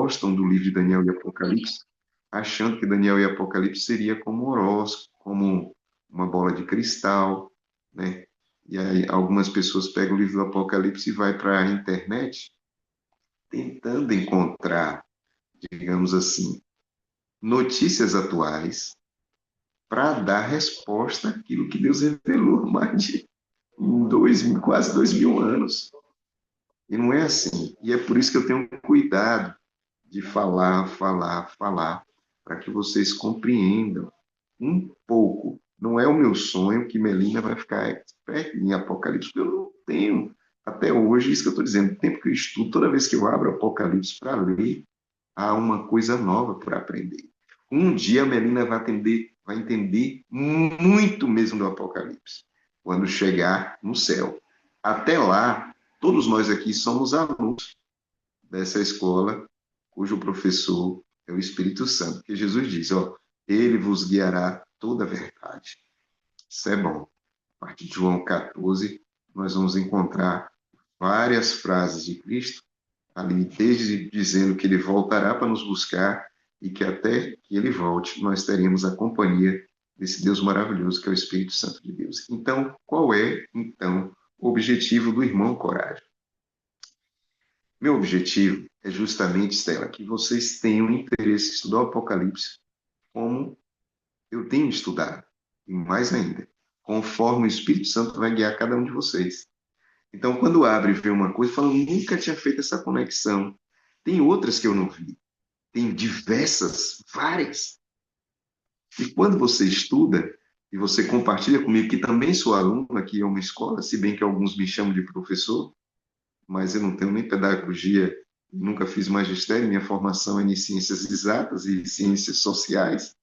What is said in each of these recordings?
gostam do livro de Daniel e Apocalipse, achando que Daniel e Apocalipse seria como horóscopo, como uma bola de cristal, né? E aí algumas pessoas pegam o livro do Apocalipse e vai para a internet tentando encontrar, digamos assim, notícias atuais para dar resposta àquilo que Deus revelou há mais de quase 2000 anos. E não é assim. E é por isso que eu tenho cuidado de falar, falar, falar, para que vocês compreendam um pouco. Não é o meu sonho que Melina vai ficar expert em Apocalipse, porque eu não tenho. Até hoje, isso que eu estou dizendo, o tempo que eu estudo, toda vez que eu abro Apocalipse para ler, há uma coisa nova para aprender. Um dia a Melina vai entender muito mesmo do Apocalipse, quando chegar no céu. Até lá, todos nós aqui somos alunos dessa escola, cujo professor é o Espírito Santo, que Jesus diz, ó, ele vos guiará toda a verdade. Isso é bom. A partir de João 14, nós vamos encontrar várias frases de Cristo ali, desde dizendo que ele voltará para nos buscar e que até que ele volte, nós teremos a companhia desse Deus maravilhoso que é o Espírito Santo de Deus. Então, qual é, então, o objetivo do irmão Coragem? Meu objetivo é justamente, Stella, que vocês tenham interesse em estudar o Apocalipse como eu tenho estudado, e mais ainda, conforme o Espírito Santo vai guiar cada um de vocês. Então, quando abre e vê uma coisa, fala, nunca tinha feito essa conexão. Tem outras que eu não vi. Tem diversas, várias. E quando você estuda e você compartilha comigo, que também sou aluno aqui é uma escola, se bem que alguns me chamam de professor, mas eu não tenho nem pedagogia, nunca fiz magistério, minha formação é em ciências exatas e ciências sociais.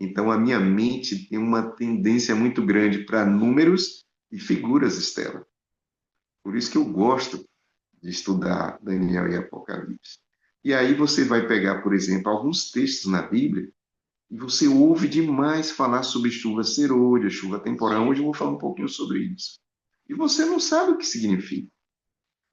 Então, a minha mente tem uma tendência muito grande para números e figuras, Estela. Por isso que eu gosto de estudar Daniel e Apocalipse. E aí você vai pegar, por exemplo, alguns textos na Bíblia e você ouve demais falar sobre chuva serôdia, chuva temporal. Hoje eu vou falar um pouquinho sobre isso. E você não sabe o que significa.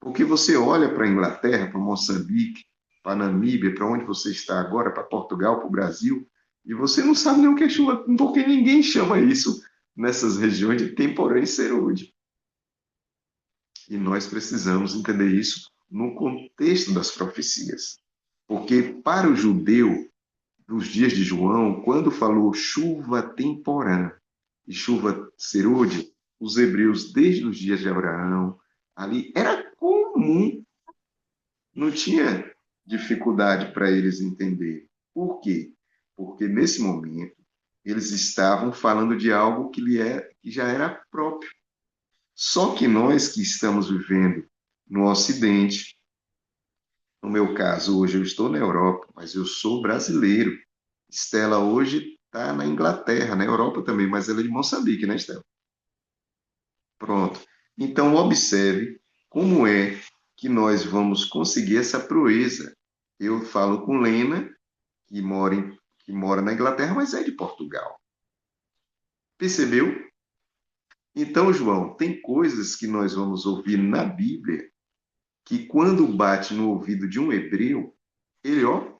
Porque você olha para a Inglaterra, para Moçambique, para Namíbia, para onde você está agora, para Portugal, para o Brasil, e você não sabe nem o que é chuva, porque ninguém chama isso nessas regiões de temporã e serúdio. E nós precisamos entender isso no contexto das profecias. Porque para o judeu, dos dias de João, quando falou chuva temporã e chuva serúdia, os hebreus, desde os dias de Abraão, ali era comum, não tinha dificuldade para eles entender. Por quê? Porque nesse momento eles estavam falando de algo que já era próprio. Só que nós que estamos vivendo no Ocidente, no meu caso, hoje eu estou na Europa, mas eu sou brasileiro. Estela hoje está na Inglaterra, na Europa também, mas ela é de Moçambique, né, Estela? Pronto. Então, observe como é que nós vamos conseguir essa proeza. Eu falo com Lena, que mora na Inglaterra, mas é de Portugal. Percebeu? Então, João, tem coisas que nós vamos ouvir na Bíblia que, quando bate no ouvido de um hebreu, ele, ó,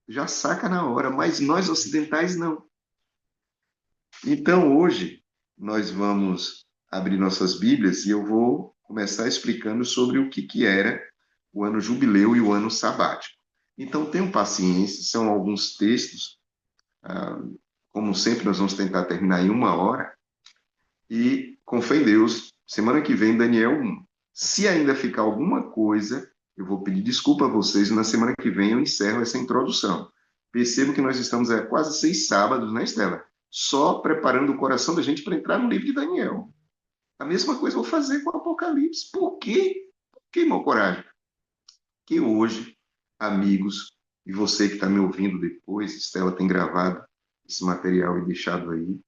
já saca na hora, mas nós ocidentais não. Então, hoje, nós vamos abrir nossas Bíblias e eu vou começar explicando sobre o que era o ano jubileu e o ano sabático. Então, tenham paciência, são alguns textos, ah, como sempre, nós vamos tentar terminar em 1 hora, e, com fé em Deus, semana que vem, Daniel 1. Se ainda ficar alguma coisa, eu vou pedir desculpa a vocês, e na semana que vem eu encerro essa introdução. Percebo que nós estamos há quase 6 sábados, né, Estela? Só preparando o coração da gente para entrar no livro de Daniel. A mesma coisa eu vou fazer com o Apocalipse. Por quê? Por que, meu coragem? Que hoje, amigos, e você que está me ouvindo depois, Estela tem gravado esse material e deixado aí.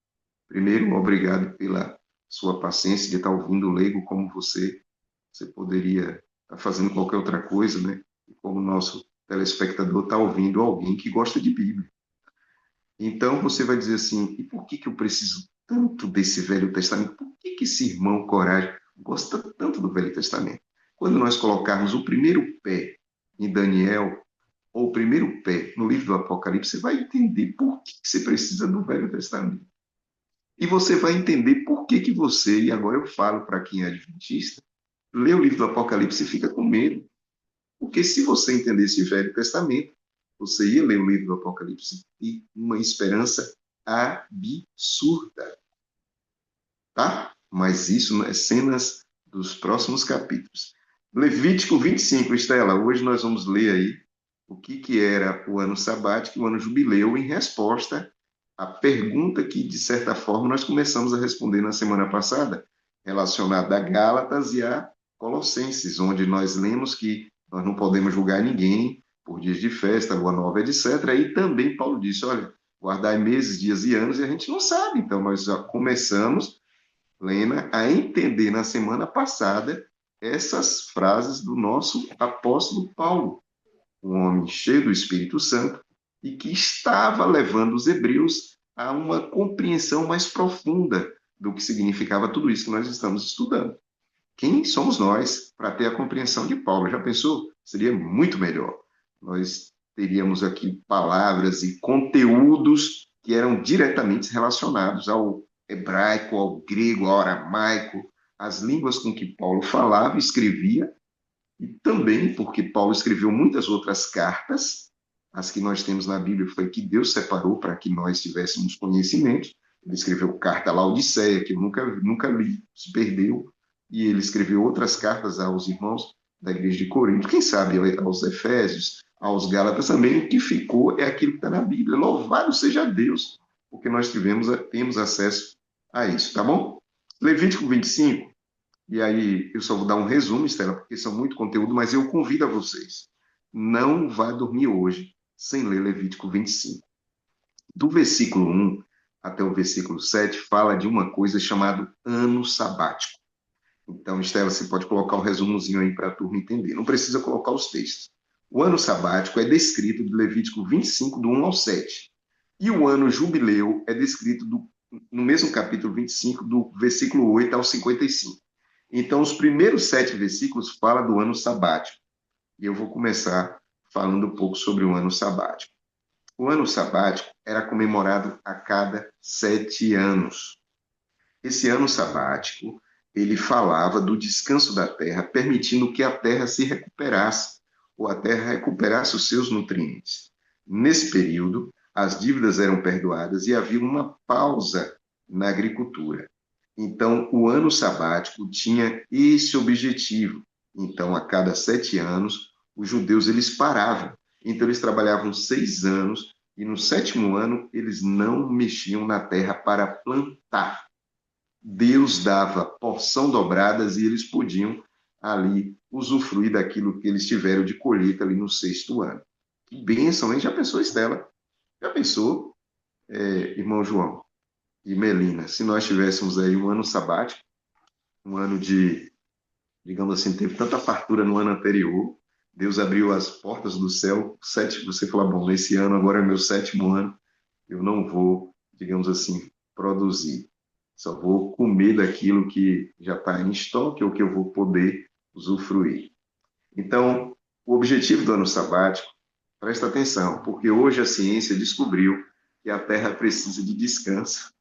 Primeiro, obrigado pela sua paciência de estar ouvindo leigo como você. Você poderia estar fazendo qualquer outra coisa, né? E como o nosso telespectador está ouvindo alguém que gosta de Bíblia. Então você vai dizer assim: e por que que eu preciso tanto desse Velho Testamento? Por que que esse irmão Coragem gosta tanto do Velho Testamento? Quando nós colocarmos o primeiro pé em Daniel, ou o primeiro pé no livro do Apocalipse, você vai entender por que você precisa do Velho Testamento. E você vai entender por que você, e agora eu falo para quem é adventista, lê o livro do Apocalipse e fica com medo. Porque se você entendesse o Velho Testamento, você ia ler o livro do Apocalipse e uma esperança absurda, tá? Mas isso é cenas dos próximos capítulos. Levítico 25, Estela, hoje nós vamos ler aí o que era o ano sabático e o ano jubileu em resposta à pergunta que, de certa forma, nós começamos a responder na semana passada, relacionada a Gálatas e a Colossenses, onde nós lemos que nós não podemos julgar ninguém por dias de festa, lua nova, etc. E também Paulo disse, olha, guardai meses, dias e anos, e a gente não sabe. Então, nós já começamos, Lena, a entender na semana passada essas frases do nosso apóstolo Paulo, um homem cheio do Espírito Santo e que estava levando os hebreus a uma compreensão mais profunda do que significava tudo isso que nós estamos estudando. Quem somos nós para ter a compreensão de Paulo? Já pensou? Seria muito melhor. Nós teríamos aqui palavras e conteúdos que eram diretamente relacionados ao hebraico, ao grego, ao aramaico, as línguas com que Paulo falava e escrevia, e também porque Paulo escreveu muitas outras cartas, as que nós temos na Bíblia foi que Deus separou para que nós tivéssemos conhecimento. Ele escreveu carta a Laodiceia, que eu nunca li, se perdeu, e ele escreveu outras cartas aos irmãos da igreja de Corinto, quem sabe aos Efésios, aos Gálatas também. O que ficou é aquilo que está na Bíblia. Louvado seja Deus, porque nós temos acesso a isso, tá bom? Levítico 25, e aí eu só vou dar um resumo, Estela, porque são muito conteúdo, mas eu convido a vocês. Não vá dormir hoje sem ler Levítico 25. Do versículo 1 até o versículo 7 fala de uma coisa chamada ano sabático. Então, Estela, você pode colocar um resumozinho aí para a turma entender. Não precisa colocar os textos. O ano sabático é descrito de Levítico 25, do 1 ao 7. E o ano jubileu é descrito no mesmo capítulo 25, do versículo 8 ao 55. Então, os primeiros 7 versículos falam do ano sabático. E eu vou começar falando um pouco sobre o ano sabático. O ano sabático era comemorado a cada 7 anos. Esse ano sabático, ele falava do descanso da terra, permitindo que a terra se recuperasse, ou a terra recuperasse os seus nutrientes. Nesse período, as dívidas eram perdoadas e havia uma pausa na agricultura. Então, o ano sabático tinha esse objetivo. Então, a cada 7 anos, os judeus eles paravam. Então, eles trabalhavam 6 anos e no 7º ano eles não mexiam na terra para plantar. Deus dava porção dobradas e eles podiam ali usufruir daquilo que eles tiveram de colheita ali no 6º ano. Que bênção, hein? Já pensou, Estela? Já pensou, irmão João e Melina, se nós tivéssemos aí um ano sabático, um ano de, digamos assim, teve tanta fartura no ano anterior, Deus abriu as portas do céu, você falou, bom, esse ano agora é meu 7º ano, eu não vou, digamos assim, produzir. Só vou comer daquilo que já está em estoque ou que eu vou poder usufruir. Então, o objetivo do ano sabático, presta atenção, porque hoje a ciência descobriu que a Terra precisa de descanso.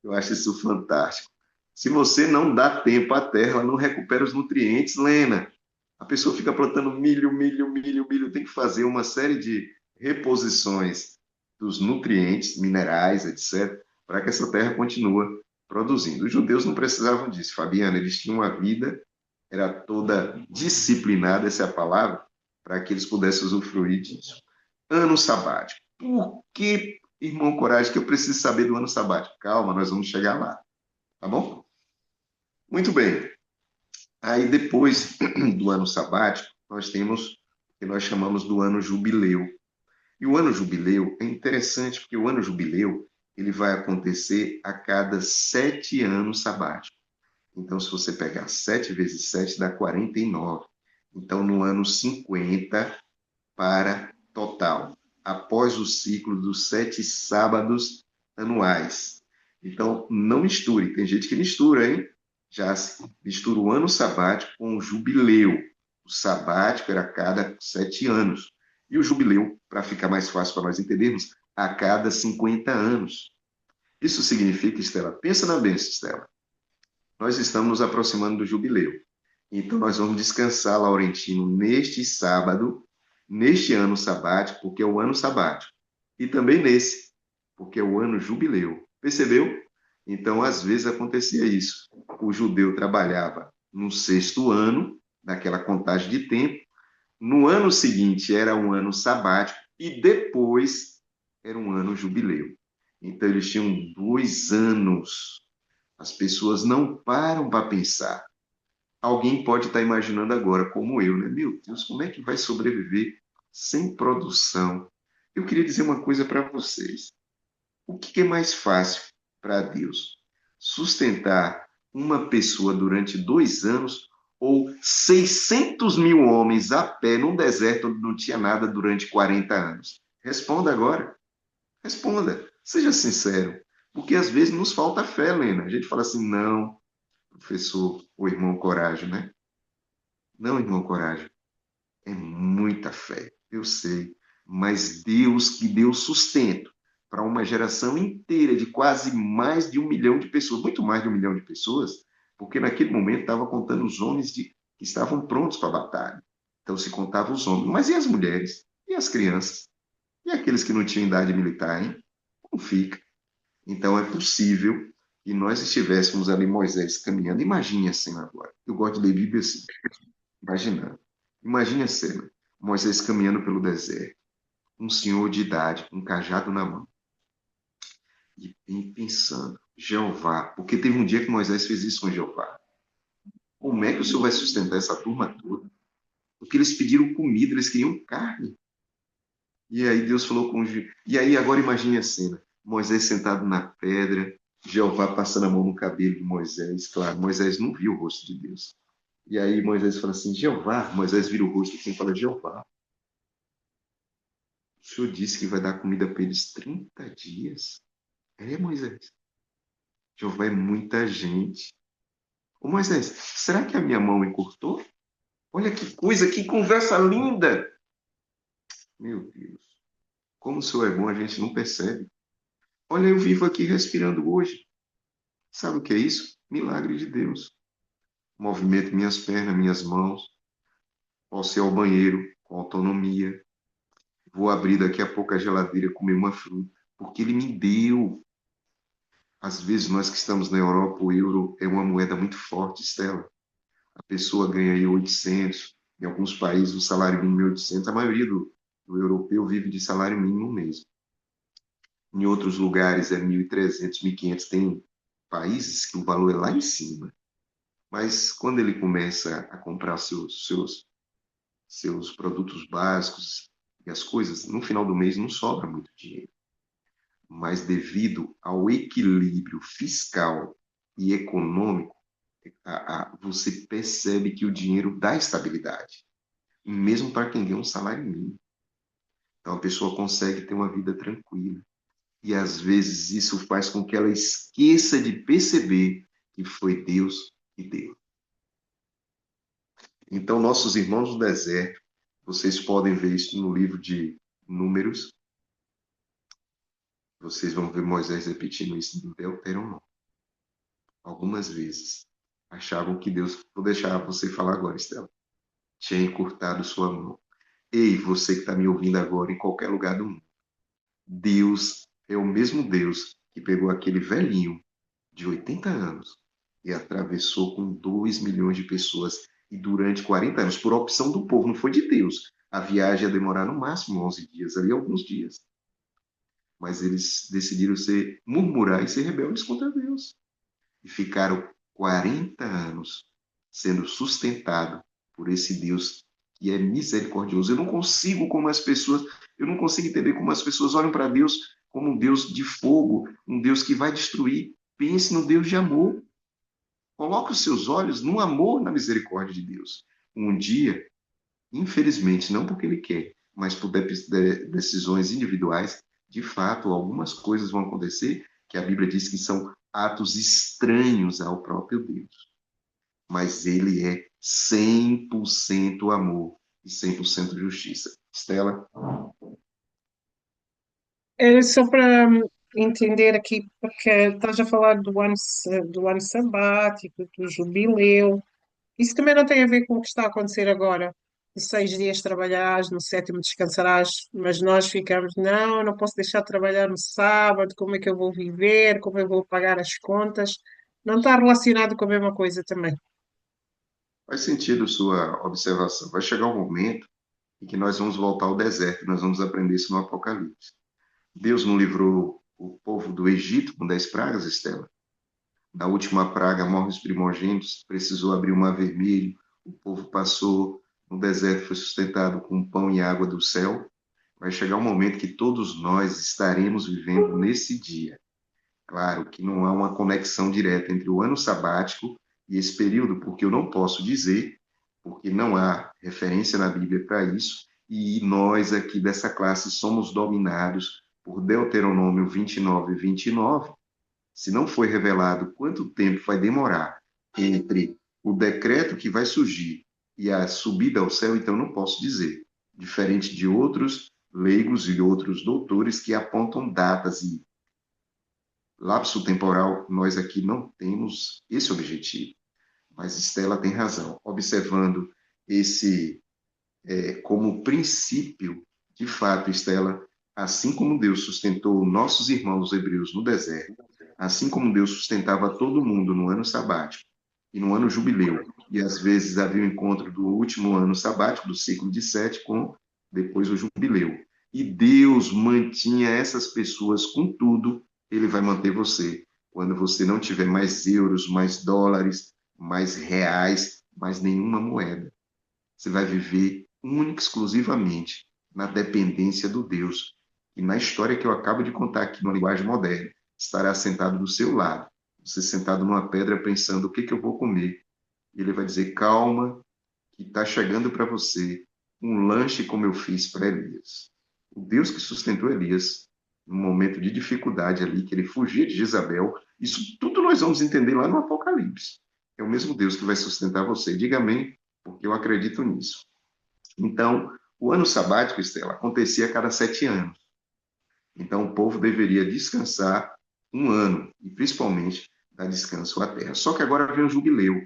Eu acho isso fantástico. Se você não dá tempo à terra, ela não recupera os nutrientes, Lena. A pessoa fica plantando milho, milho, milho, milho, tem que fazer uma série de reposições dos nutrientes, minerais, etc., para que essa terra continue produzindo. Os judeus não precisavam disso, Fabiana, eles tinham uma vida, era toda disciplinada, essa é a palavra, para que eles pudessem usufruir disso. Ano sabático. Por que, irmão Coragem, que eu preciso saber do ano sabático? Calma, nós vamos chegar lá, tá bom? Muito bem. Aí depois do ano sabático, nós temos o que nós chamamos do ano jubileu. E o ano jubileu é interessante porque o ano jubileu ele vai acontecer a cada 7 anos sabáticos. Então, se você pegar 7 vezes 7, dá 49. Então, no ano 50 para total, após o ciclo dos 7 sábados anuais. Então, não misture. Tem gente que mistura, hein? Já mistura o ano sabático com o jubileu. O sabático era a cada 7 anos. E o jubileu, para ficar mais fácil para nós entendermos, a cada 50 anos. Isso significa, Estela, pensa na bênção, Estela. Nós estamos nos aproximando do jubileu. Então, nós vamos descansar, Laurentino, neste sábado, neste ano sabático, porque é o ano sabático. E também nesse, porque é o ano jubileu. Percebeu? Então, às vezes acontecia isso. O judeu trabalhava no sexto ano, daquela contagem de tempo. No ano seguinte era um ano sabático e depois era um ano jubileu. Então, eles tinham 2 anos. As pessoas não param para pensar. Alguém pode estar imaginando agora, como eu, né? Meu Deus, como é que vai sobreviver sem produção? Eu queria dizer uma coisa para vocês. O que é mais fácil para Deus? Sustentar uma pessoa durante 2 anos ou 600 mil homens a pé num deserto onde não tinha nada durante 40 anos? Responda agora. Responda. Seja sincero. Porque às vezes nos falta fé, Lena. A gente fala assim, não, professor ou irmão Coragem, né? Não, irmão Coragem, é muita fé, eu sei, mas Deus que deu sustento para uma geração inteira de quase mais de 1 milhão de pessoas, muito mais de 1 milhão de pessoas, porque naquele momento estava contando os homens que estavam prontos para a batalha. Então se contava os homens, mas e as mulheres? E as crianças? E aqueles que não tinham idade militar, hein? Como fica? Então é possível que nós estivéssemos ali, Moisés, caminhando. Imagine a cena agora. Eu gosto de ler Bíblia assim, imaginando. Imagine a cena. Moisés caminhando pelo deserto, um senhor de idade, com um cajado na mão, e pensando, Jeová, porque teve um dia que Moisés fez isso com Jeová. Como é que o senhor vai sustentar essa turma toda? Porque eles pediram comida, eles queriam carne. E aí Deus falou com E aí agora imagine a cena. Moisés sentado na pedra, Jeová passando a mão no cabelo de Moisés. Claro, Moisés não viu o rosto de Deus. E aí Moisés fala assim, Jeová. Moisés vira o rosto de quem fala, Jeová. O senhor disse que vai dar comida para eles 30 dias? É, Moisés. Jeová é muita gente. Ô, Moisés, será que a minha mão encurtou? Olha que coisa, que conversa linda! Meu Deus, como o senhor é bom, a gente não percebe. Olha, eu vivo aqui respirando hoje. Sabe o que é isso? Milagre de Deus. Movimento minhas pernas, minhas mãos. Posso ir ao banheiro com autonomia. Vou abrir daqui a pouco a geladeira e comer uma fruta. Porque ele me deu. Às vezes, nós que estamos na Europa, o euro é uma moeda muito forte, Stella. A pessoa ganha aí 800, em alguns países o salário mínimo é 800, a maioria do europeu vive de salário mínimo mesmo. Em outros lugares é 1.300, 1.500, tem países que o valor é lá em cima. Mas quando ele começa a comprar seus produtos básicos e as coisas, no final do mês não sobra muito dinheiro. Mas devido ao equilíbrio fiscal e econômico, você percebe que o dinheiro dá estabilidade, mesmo para quem ganha um salário mínimo. Então a pessoa consegue ter uma vida tranquila. E às vezes isso faz com que ela esqueça de perceber que foi Deus que deu. Então, nossos irmãos do deserto, vocês podem ver isso no livro de Números, vocês vão ver Moisés repetindo isso no Deuteronômio, algumas vezes. Achavam que Deus, vou deixar você falar agora, Estela, tinha encurtado sua mão. Ei, você que está me ouvindo agora em qualquer lugar do mundo, Deus é o mesmo Deus que pegou aquele velhinho de 80 anos e atravessou com 2 milhões de pessoas e durante 40 anos, por opção do povo, não foi de Deus. A viagem ia demorar no máximo 11 dias, ali alguns dias. Mas eles decidiram murmurar e ser rebeldes contra Deus. E ficaram 40 anos sendo sustentado por esse Deus que é misericordioso. Eu não consigo entender como as pessoas olham para Deus como um Deus de fogo, um Deus que vai destruir. Pense no Deus de amor. Coloque os seus olhos no amor, na misericórdia de Deus. Um dia, infelizmente, não porque ele quer, mas por decisões individuais, de fato, algumas coisas vão acontecer que a Bíblia diz que são atos estranhos ao próprio Deus. Mas ele é 100% amor e 100% justiça. Estela? Era só para entender aqui, porque estás a falar do ano sabático, do jubileu. Isso também não tem a ver com o que está a acontecer agora. De 6 dias trabalharás, no sétimo descansarás, mas nós ficamos, não, não posso deixar de trabalhar no sábado, como é que eu vou viver, como eu vou pagar as contas. Não está relacionado com a mesma coisa também. Faz sentido sua observação. Vai chegar um momento em que nós vamos voltar ao deserto, nós vamos aprender isso no Apocalipse. Deus não livrou o povo do Egito com 10 pragas, Estela? Na última praga, morrem os primogênitos, precisou abrir o mar vermelho, o povo passou no deserto, foi sustentado com pão e água do céu. Vai chegar um momento que todos nós estaremos vivendo nesse dia. Claro que não há uma conexão direta entre o ano sabático e esse período, porque eu não posso dizer, porque não há referência na Bíblia para isso, e nós aqui dessa classe somos dominados por Deuteronômio 29 e 29. Se não foi revelado quanto tempo vai demorar entre o decreto que vai surgir e a subida ao céu, então não posso dizer. Diferente de outros leigos e outros doutores que apontam datas e lapso temporal, nós aqui não temos esse objetivo. Mas Estela tem razão. Observando esse como princípio, de fato, Estela, assim como Deus sustentou nossos irmãos hebreus no deserto, assim como Deus sustentava todo mundo no ano sabático e no ano jubileu, e às vezes havia o encontro do último ano sabático, do ciclo de 7, com depois o jubileu. E Deus mantinha essas pessoas com tudo, ele vai manter você. Quando você não tiver mais euros, mais dólares, mais reais, mais nenhuma moeda. Você vai viver única e exclusivamente na dependência do Deus. E na história que eu acabo de contar aqui, numa linguagem moderna, estará sentado do seu lado, você sentado numa pedra pensando o que, que eu vou comer. E ele vai dizer: calma, que está chegando para você um lanche como eu fiz para Elias. O Deus que sustentou Elias no momento de dificuldade ali, que ele fugia de Jezabel, isso tudo nós vamos entender lá no Apocalipse. É o mesmo Deus que vai sustentar você. Diga amém, porque eu acredito nisso. Então, o ano sabático, Estela, acontecia a cada 7 anos. Então, o povo deveria descansar um ano, e principalmente dar descanso à terra. Só que agora vem o jubileu.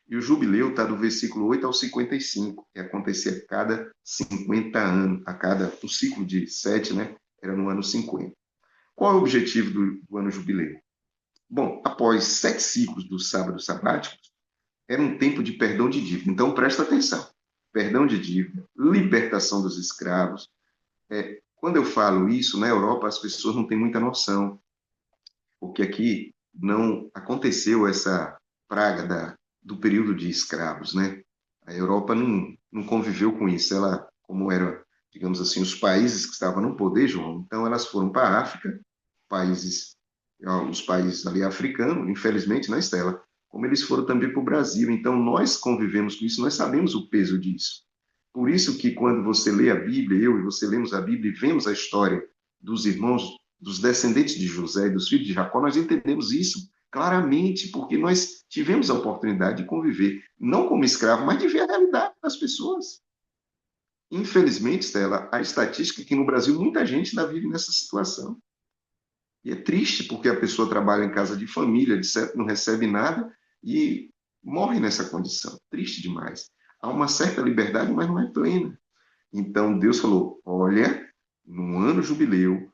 E o jubileu está do versículo 8 ao 55, que acontecia a cada 50 anos, a cada um ciclo de 7, né? Era no ano 50. Qual é o objetivo do ano jubileu? Bom, após 7 ciclos do sábado sabático, era um tempo de perdão de dívida. Então, presta atenção. Perdão de dívida, libertação dos escravos. Quando eu falo isso, na Europa as pessoas não têm muita noção, porque aqui não aconteceu essa praga do período de escravos, né? A Europa não conviveu com isso. Ela, como era, digamos assim, os países que estavam no poder, João, então elas foram para a África, países, os países ali africanos, infelizmente, na Estela, como eles foram também para o Brasil. Então nós convivemos com isso, nós sabemos o peso disso. Por isso que quando você lê a Bíblia, eu e você lemos a Bíblia e vemos a história dos irmãos, dos descendentes de José e dos filhos de Jacó, nós entendemos isso claramente, porque nós tivemos a oportunidade de conviver, não como escravo, mas de ver a realidade das pessoas. Infelizmente, Stella, a estatística é que no Brasil muita gente ainda vive nessa situação. E é triste porque a pessoa trabalha em casa de família, de certo, não recebe nada e morre nessa condição. Triste demais. Há uma certa liberdade, mas não é plena. Então Deus falou: olha, no ano jubileu,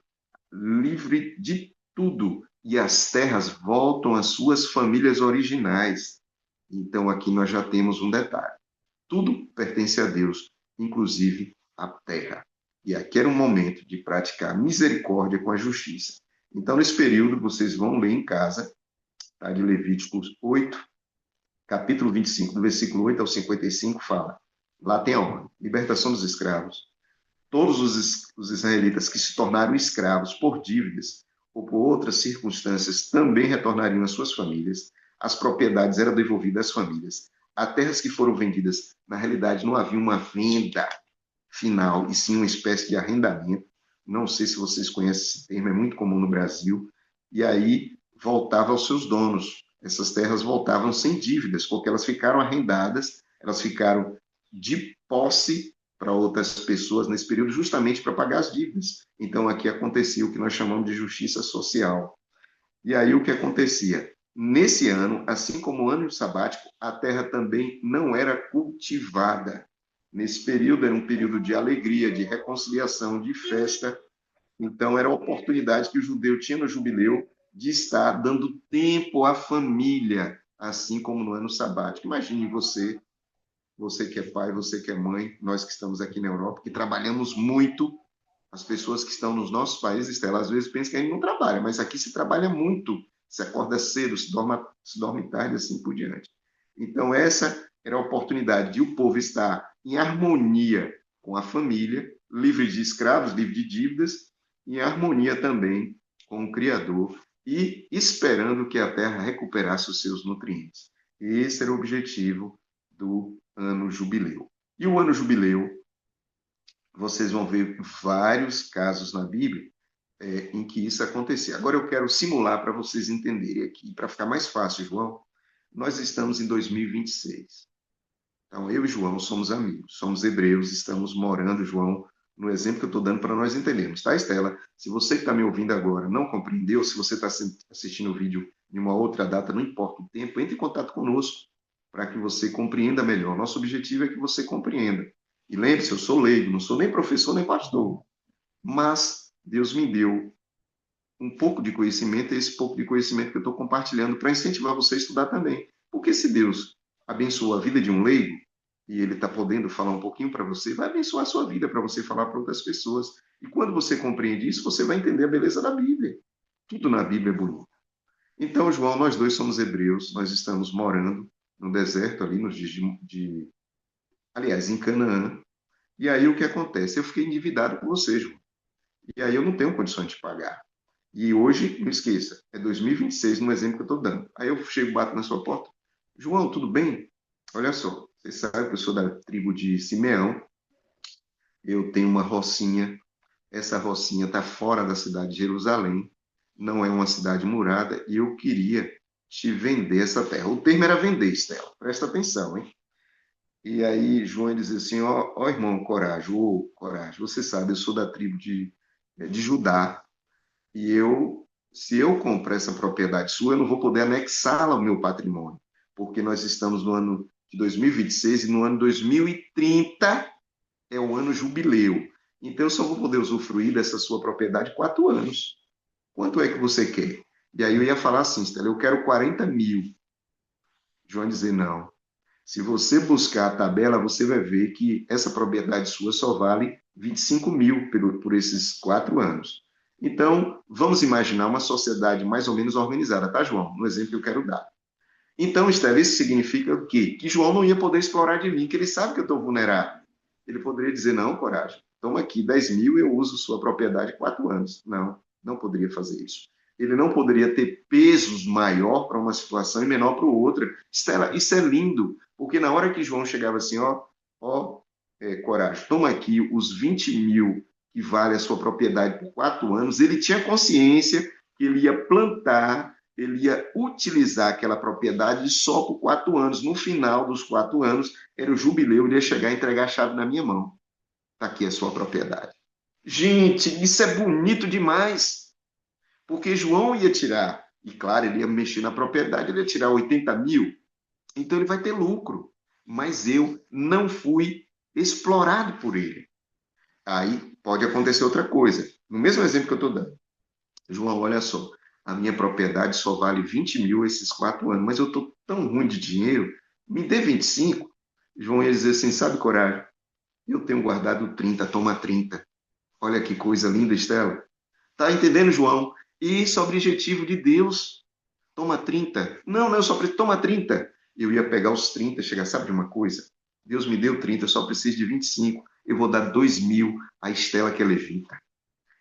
livre de tudo, e as terras voltam às suas famílias originais. Então aqui nós já temos um detalhe: tudo pertence a Deus, inclusive a terra. E aqui era um momento de praticar misericórdia com a justiça. Então, nesse período, vocês vão ler em casa, tá, de Levíticos 8, capítulo 25, do versículo 8 ao 55, fala. Lá tem a ordem: libertação dos escravos. Todos os israelitas que se tornaram escravos por dívidas ou por outras circunstâncias também retornariam às suas famílias. As propriedades eram devolvidas às famílias. As terras que foram vendidas, na realidade, não havia uma venda final, e sim uma espécie de arrendamento. Não sei se vocês conhecem esse termo, é muito comum no Brasil. E aí voltava aos seus donos. Essas terras voltavam sem dívidas, porque elas ficaram arrendadas elas ficaram de posse para outras pessoas nesse período, justamente para pagar as dívidas. Então, aqui acontecia o que nós chamamos de justiça social. E aí, o que acontecia? Nesse ano, assim como o ano sabático, a terra também não era cultivada. Nesse período, era um período de alegria, de reconciliação, de festa. Então, era a oportunidade que o judeu tinha no jubileu de estar dando tempo à família, assim como no ano sabático. Imagine você, você que é pai, você que é mãe, nós que estamos aqui na Europa, que trabalhamos muito. As pessoas que estão nos nossos países, Estela, às vezes pensam que a gente não trabalha, mas aqui se trabalha muito. Se acorda cedo, se dorme tarde, assim por diante. Então, essa era a oportunidade de o povo estar em harmonia com a família, livre de escravos, livre de dívidas, e em harmonia também com o Criador e esperando que a terra recuperasse os seus nutrientes. Esse era o objetivo do ano jubileu. E o ano jubileu, vocês vão ver vários casos na Bíblia em que isso acontecia. Agora eu quero simular para vocês entenderem aqui, para ficar mais fácil, João. Nós estamos em 2026. Então, eu e João somos amigos, somos hebreus, estamos morando, João, no exemplo que eu estou dando para nós entendermos, tá, Estela? Se você que está me ouvindo agora não compreendeu, se você está assistindo o vídeo em uma outra data, não importa o tempo, entre em contato conosco para que você compreenda melhor. Nosso objetivo é que você compreenda. E lembre-se, eu sou leigo, não sou nem professor nem pastor, mas Deus me deu um pouco de conhecimento, é esse pouco de conhecimento que eu estou compartilhando para incentivar você a estudar também. Porque se Deus abençoa a vida de um leigo, e ele está podendo falar um pouquinho para você, vai abençoar a sua vida para você falar para outras pessoas. E quando você compreende isso, você vai entender a beleza da Bíblia. Tudo na Bíblia é bonito. Então, João, nós dois somos hebreus, nós estamos morando no deserto ali, nos dias aliás, em Canaã. E aí o que acontece? Eu fiquei endividado com você, João. E aí eu não tenho condições de pagar. E hoje, não esqueça, é 2026 no exemplo que eu estou dando. Aí eu chego, bato na sua porta. João, tudo bem? Olha só, você sabe que eu sou da tribo de Simeão. Eu tenho uma rocinha. Essa rocinha está fora da cidade de Jerusalém. Não é uma cidade murada. E eu queria te vender essa terra. O termo era vender, Estela. Presta atenção, hein? E aí João diz assim, ó irmão, coragem, ô coragem. Você sabe, eu sou da tribo de Judá. E se eu comprar essa propriedade sua, eu não vou poder anexá-la ao meu patrimônio, porque nós estamos no ano de 2026 e no ano 2030 é o ano jubileu. Então, eu só vou poder usufruir dessa sua propriedade 4 anos. Quanto é que você quer? E aí eu ia falar assim, Stella, eu quero 40 mil. João ia dizer, não. Se você buscar a tabela, você vai ver que essa propriedade sua só vale 25 mil por esses 4 anos. Então, vamos imaginar uma sociedade mais ou menos organizada, tá, João? No exemplo que eu quero dar. Então, Estela, isso significa o quê? Que João não ia poder explorar de mim, que ele sabe que eu estou vulnerável. Ele poderia dizer, não, coragem, toma aqui 10 mil, eu uso sua propriedade 4 anos. Não, não poderia fazer isso. Ele não poderia ter pesos maior para uma situação e menor para outra. Estela, isso é lindo, porque na hora que João chegava assim, coragem, toma aqui os 20 mil que vale a sua propriedade por 4 anos, ele tinha consciência que ele ia plantar, ele ia utilizar aquela propriedade só por 4 anos. No final dos 4 anos, era o jubileu, ele ia chegar e entregar a chave na minha mão. Está aqui a sua propriedade. Gente, isso é bonito demais, porque João ia tirar, e claro, ele ia mexer na propriedade, ele ia tirar 80 mil, então ele vai ter lucro, mas eu não fui explorado por ele. Aí pode acontecer outra coisa. No mesmo exemplo que eu estou dando. João, olha só, a minha propriedade só vale 20 mil esses 4 anos, mas eu estou tão ruim de dinheiro, me dê 25. João ia dizer assim, sabe, coragem? Eu tenho guardado 30, toma 30. Olha que coisa linda, Estela. Tá entendendo, João? Isso é o objetivo de Deus. Toma 30. Não, eu só preciso, toma 30. Eu ia pegar os 30, chegar, sabe de uma coisa? Deus me deu 30, eu só preciso de 25. Eu vou dar 2 mil à Estela que é levita.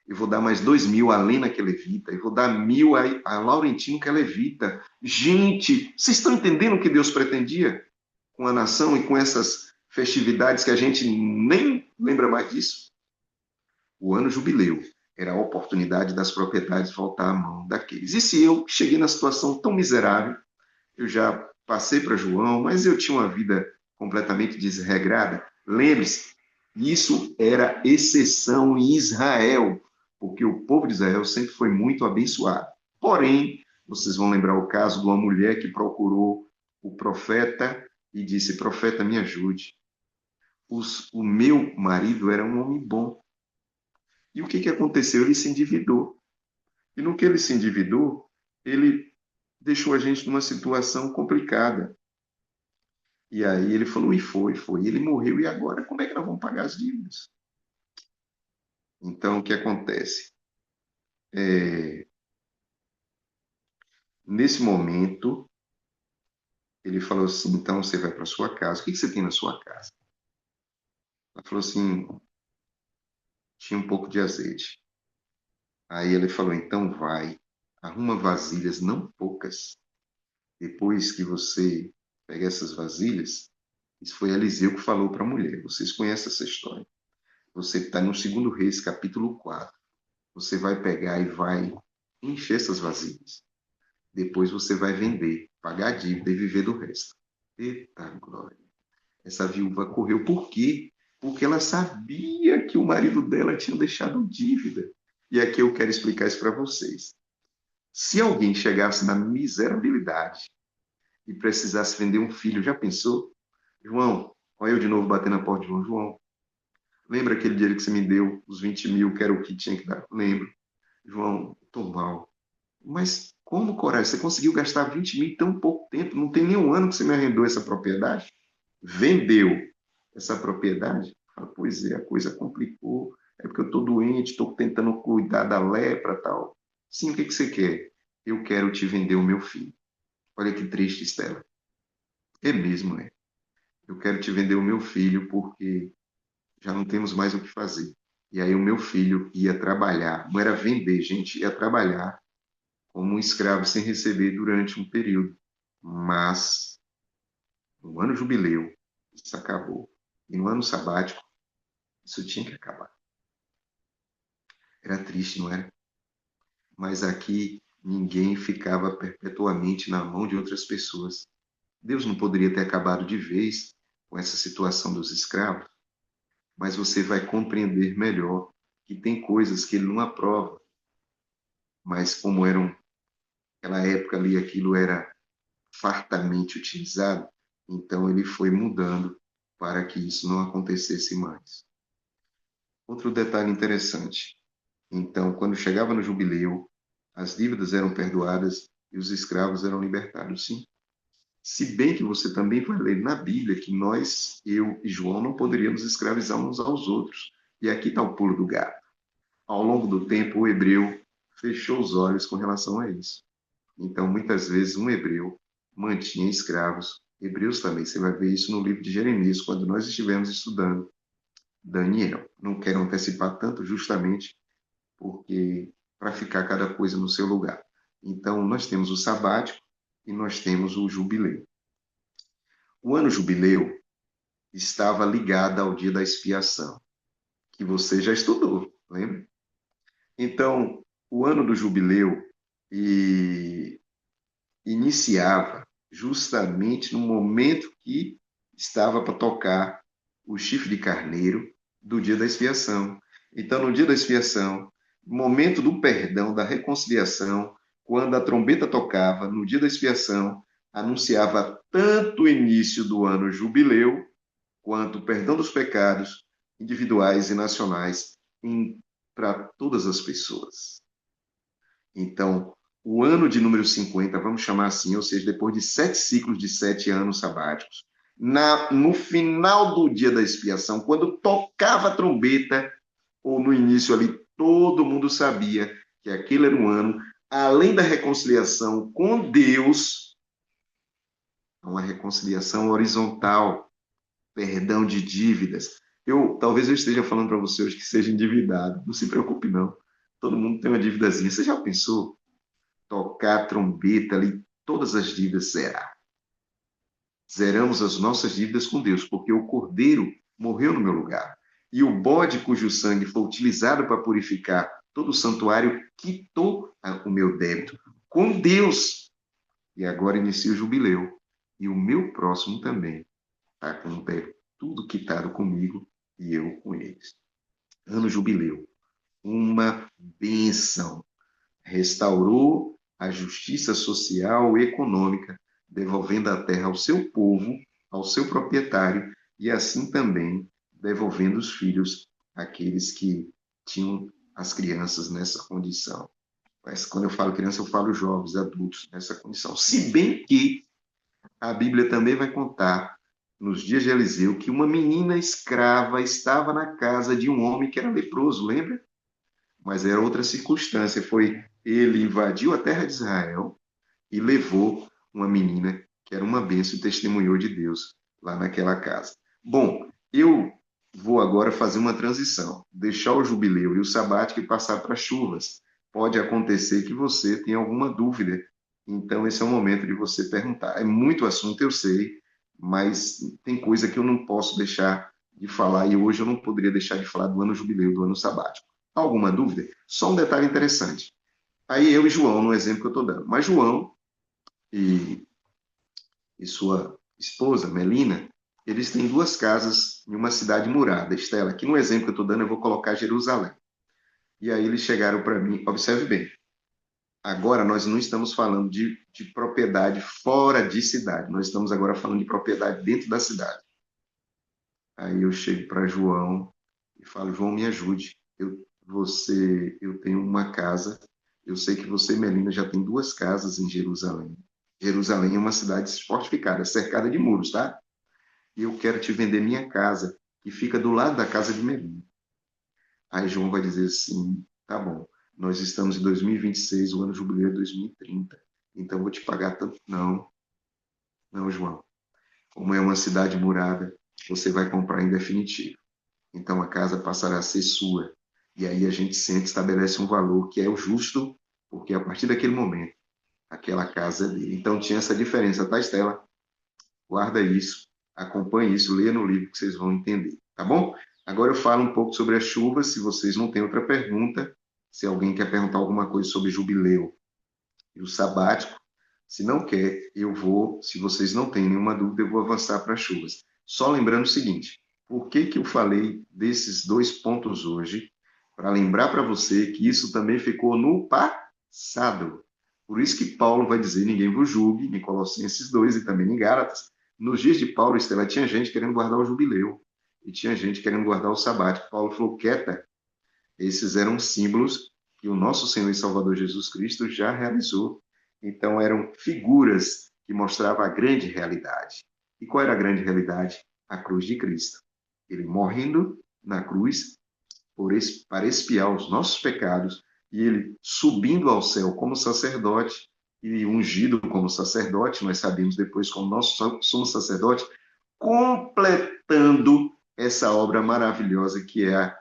Eu vou dar mais 2 mil à Lena que é levita. Eu vou dar 1.000 a Laurentino que é levita. Gente, vocês estão entendendo o que Deus pretendia com a nação e com essas festividades que a gente nem lembra mais disso? O ano jubileu era a oportunidade das propriedades voltar à mão daqueles. E se eu cheguei na situação tão miserável, eu já passei para João, mas eu tinha uma vida completamente desregrada. Lembre-se, isso era exceção em Israel, porque o povo de Israel sempre foi muito abençoado. Porém, vocês vão lembrar o caso de uma mulher que procurou o profeta e disse: Profeta, me ajude. O meu marido era um homem bom. E o que, que aconteceu? Ele se endividou. E no que ele se endividou, ele deixou a gente numa situação complicada. E aí ele falou, e foi. Ele morreu, e agora como é que nós vamos pagar as dívidas? Então, o que acontece? É, nesse momento, ele falou assim, então você vai para sua casa. O que que você tem na sua casa? Ela falou assim, tinha um pouco de azeite. Aí ele falou, então vai, arruma vasilhas, não poucas. Depois que você pega essas vasilhas, isso foi Eliseu que falou para a mulher. Vocês conhecem essa história. Você está no 2 Reis, capítulo 4. Você vai pegar e vai encher essas vasilhas. Depois você vai vender, pagar a dívida e viver do resto. Eita glória! Essa viúva correu. Por quê? Porque ela sabia que o marido dela tinha deixado dívida. E aqui eu quero explicar isso para vocês. Se alguém chegasse na miserabilidade e precisasse vender um filho, já pensou? João, olha eu de novo batendo na porta de João. João, lembra aquele dinheiro que você me deu, os 20 mil, que era o que tinha que dar? Lembro. João, estou mal. Mas como, Coragem? Você conseguiu gastar 20 mil em tão pouco tempo? Não tem nem um ano que você me arrendou essa propriedade? Vendeu essa propriedade? Fala, pois é, a coisa complicou. É porque eu estou doente, estou tentando cuidar da lepra e tal. Sim, o que que você quer? Eu quero te vender o meu filho. Olha que triste, Estela. É mesmo, né? Eu quero te vender o meu filho porque já não temos mais o que fazer. E aí o meu filho ia trabalhar, não era vender, gente, ia trabalhar como um escravo sem receber durante um período. Mas no ano jubileu, isso acabou. E no ano sabático, isso tinha que acabar. Era triste, não era? Mas aqui ninguém ficava perpetuamente na mão de outras pessoas. Deus não poderia ter acabado de vez com essa situação dos escravos, mas você vai compreender melhor que tem coisas que ele não aprova, mas como eram naquela época ali, aquilo era fartamente utilizado, então ele foi mudando para que isso não acontecesse mais. Outro detalhe interessante, então, quando chegava no jubileu, as dívidas eram perdoadas e os escravos eram libertados, sim. Se bem que você também vai ler na Bíblia que nós, eu e João, não poderíamos escravizar uns aos outros. E aqui está o pulo do gato. Ao longo do tempo, o hebreu fechou os olhos com relação a isso. Então, muitas vezes, um hebreu mantinha escravos. Hebreus também, você vai ver isso no livro de Jeremias, quando nós estivemos estudando Daniel. Não quero antecipar tanto, justamente porque para ficar cada coisa no seu lugar. Então, nós temos o sabático e nós temos o jubileu. O ano jubileu estava ligado ao dia da expiação, que você já estudou, lembra? Então, o ano do jubileu e iniciava justamente no momento que estava para tocar o chifre de carneiro do dia da expiação. Então, no dia da expiação, momento do perdão, da reconciliação, quando a trombeta tocava, no dia da expiação, anunciava tanto o início do ano jubileu, quanto o perdão dos pecados individuais e nacionais para todas as pessoas. Então, o ano de número 50, vamos chamar assim, ou seja, depois de 7 ciclos de 7 anos sabáticos, no final do dia da expiação, quando tocava a trombeta, ou no início ali, todo mundo sabia que aquele era um ano, além da reconciliação com Deus, uma reconciliação horizontal, perdão de dívidas. Talvez eu esteja falando para você hoje que seja endividado. Não se preocupe, não. Todo mundo tem uma dívidazinha. Você já pensou? Tocar a trombeta ali, todas as dívidas zerar. Zeramos as nossas dívidas com Deus, porque o Cordeiro morreu no meu lugar. E o bode cujo sangue foi utilizado para purificar todo o santuário quitou o meu débito com Deus. E agora inicia o jubileu. E o meu próximo também. está com o pé tudo quitado comigo e eu com eles. Ano jubileu, uma bênção. Restaurou a justiça social e econômica, devolvendo a terra ao seu povo, ao seu proprietário, e assim também devolvendo os filhos àqueles que tinham as crianças nessa condição. Mas quando eu falo criança, eu falo jovens, adultos nessa condição. Se bem que a Bíblia também vai contar, nos dias de Eliseu, que uma menina escrava estava na casa de um homem que era leproso, lembra? Mas era outra circunstância, foi ele invadiu a terra de Israel e levou uma menina que era uma bênção e testemunhou de Deus lá naquela casa. Bom, eu vou agora fazer uma transição, deixar o jubileu e o sabático e passar para chuvas. Pode acontecer que você tenha alguma dúvida, então esse é o momento de você perguntar. É muito assunto, eu sei, mas tem coisa que eu não posso deixar de falar e hoje eu não poderia deixar de falar do ano jubileu, do ano sabático. Alguma dúvida? Só um detalhe interessante. Aí eu e João, no exemplo que eu estou dando. Mas João e, e sua esposa, Melina, eles têm duas casas em uma cidade murada. Estela, aqui no exemplo que eu estou dando, eu vou colocar Jerusalém. E aí eles chegaram para mim, observe bem, agora nós não estamos falando de propriedade fora de cidade, nós estamos agora falando de propriedade dentro da cidade. Aí eu chego para João e falo, João, me ajude. Eu tenho uma casa, eu sei que você, Melina, já tem duas casas em Jerusalém. Jerusalém é uma cidade fortificada, cercada de muros, tá? E eu quero te vender minha casa, que fica do lado da casa de Melina. Aí João vai dizer assim, tá bom, nós estamos em 2026, o ano jubileu é 2030, então eu vou te pagar tanto. Não, não, João. Como é uma cidade murada, você vai comprar em definitivo. Então a casa passará a ser sua. E aí a gente sente, estabelece um valor que é o justo, porque a partir daquele momento, aquela casa é dele. Então tinha essa diferença, tá, Estela? Guarda isso, acompanhe isso, leia no livro que vocês vão entender, tá bom? Agora eu falo um pouco sobre as chuvas, se vocês não têm outra pergunta, se alguém quer perguntar alguma coisa sobre jubileu e o sabático, se não quer, eu vou, se vocês não têm nenhuma dúvida, eu vou avançar para as chuvas. Só lembrando o seguinte, por que que eu falei desses dois pontos hoje? Para lembrar para você que isso também ficou no passado. Por isso que Paulo vai dizer, ninguém vos julgue, em Colossenses 2 e também em Gálatas. Nos dias de Paulo, Estela, tinha gente querendo guardar o jubileu e tinha gente querendo guardar o sabático. Paulo falou, quieta, esses eram símbolos que o nosso Senhor e Salvador Jesus Cristo já realizou. Então, eram figuras que mostravam a grande realidade. E qual era a grande realidade? A cruz de Cristo. Ele morrendo na cruz para expiar os nossos pecados e ele subindo ao céu como sacerdote e ungido como sacerdote, nós sabemos depois como nós somos sacerdote, completando essa obra maravilhosa que é a